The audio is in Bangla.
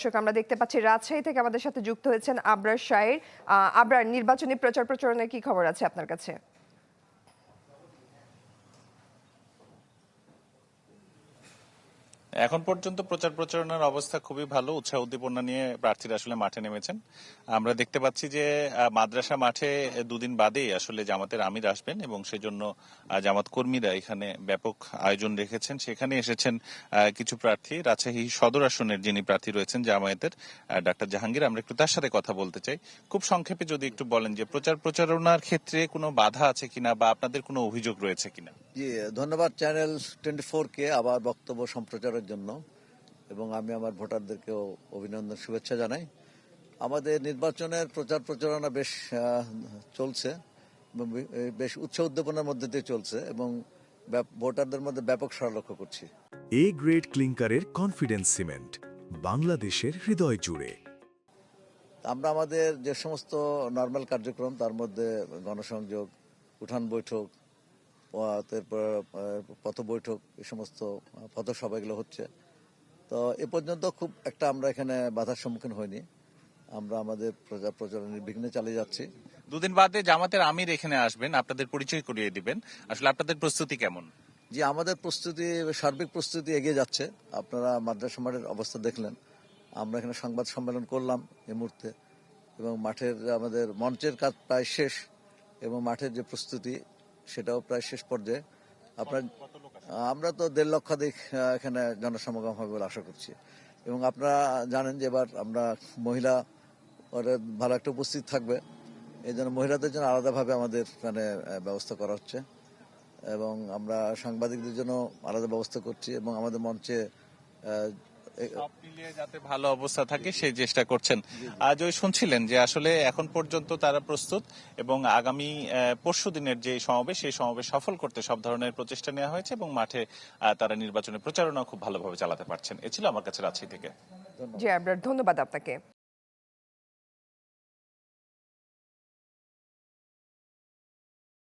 দর্শক আমরা দেখতে পাচ্ছি রাজশাহী থেকে আমাদের সাথে যুক্ত হয়েছেন আবরার শায়ের। আবরার, নির্বাচনী প্রচার প্রচারণার কি খবর আছে আপনার কাছে? এখন পর্যন্ত প্রচার প্রচারণার অবস্থা খুবই ভালো, উৎসাহ উদ্দীপনা নিয়ে প্রার্থীরা আসলে মাঠে নেমেছেন। আমরা দেখতে পাচ্ছি যে মাদ্রাসা মাঠে দুদিন বাদেই আসলে জামাতের আমির আসবেন এবং সেজন্য জামাত কর্মীরা এখানে ব্যাপক আয়োজন রেখেছেন। সেখানে এসেছেন কিছু প্রার্থী। রাজশাহী সদর আসনের যিনি প্রার্থী রয়েছেন জামায়াতের ডাক্তার জাহাঙ্গীর, আমরা একটু তার সাথে কথা বলতে চাই। খুব সংক্ষেপে যদি একটু বলেন যে প্রচার প্রচারণার ক্ষেত্রে কোনো বাধা আছে কিনা বা আপনাদের কোনো অভিযোগ রয়েছে কিনা। জি, ধন্যবাদ চ্যানেল 24 কে আবার বক্তব্য সম্প্রচারের জন্য, এবং আমি আমার ভোটারদেরকেও অভিনন্দন শুভেচ্ছা জানাই। আমাদের নির্বাচনের প্রচার প্রচারণা বেশ চলছে, বেশ উৎসাহ উদ্দীপনার মধ্যে দিয়ে চলছে এবং ভোটারদের মধ্যে ব্যাপক সাড়া লক্ষ্য করছি। এ গ্রেড ক্লিংকারের কনফিডেন্স সিমেন্ট, বাংলাদেশের হৃদয় জুড়ে। আমরা আমাদের যে সমস্ত নর্মাল কার্যক্রম তার মধ্যে গণসংযোগ, উঠান বৈঠক, তারপর পথ বৈঠক, এই সমস্ত পথসভা এগুলো হচ্ছে। তো এ পর্যন্ত খুব একটা আমরা এখানে বাধার সম্মুখীন হইনি। আমরা আমাদের প্রচার নির্বিঘ্নে চালিয়ে যাচ্ছি। দুদিন বাদে জামাতের আমির এখানে আসবেন, আপনাদের পরিচয় করিয়ে দিবেন। আসলে আপনাদের প্রস্তুতি কেমন? যে আমাদের প্রস্তুতি, সার্বিক প্রস্তুতি এগিয়ে যাচ্ছে। আপনারা মাদ্রাসা মাঠের অবস্থা দেখলেন। আমরা এখানে সংবাদ সম্মেলন করলাম এই মুহূর্তে, এবং মাঠের আমাদের মঞ্চের কাজ প্রায় শেষ এবং মাঠের যে প্রস্তুতি সেটাও প্রায় শেষ পর্যায়ে। আমরা তো 1.5 লক্ষাধিক এখানে জনসমাগম হবে বলে আশা করছি। এবং আপনারা জানেন যে এবার আমরা মহিলা ভালো একটা উপস্থিত থাকবে, এই জন্য মহিলাদের জন্য আলাদাভাবে আমাদের এখানে ব্যবস্থা করা হচ্ছে, এবং আমরা সাংবাদিকদের জন্য আলাদা ব্যবস্থা করছি, এবং আমাদের মঞ্চে সব মিলিয়ে যাতে ভালো অবস্থা থাকে সেই চেষ্টা করছেন। আজ ওই শুনছিলেন যে আসলে এখন পর্যন্ত তারা প্রস্তুত এবং আগামী পরশু দিনের যে সমাবেশ, সেই সমাবেশ সফল করতে সব ধরনের প্রচেষ্টা নেওয়া হয়েছে এবং মাঠে তারা নির্বাচনের প্রচারণা খুব ভালোভাবে চালাতে পারছেন। এ ছিল আমার কাছে রাজশাহী থেকে। জি আবরার, ধন্যবাদ আপনাকে।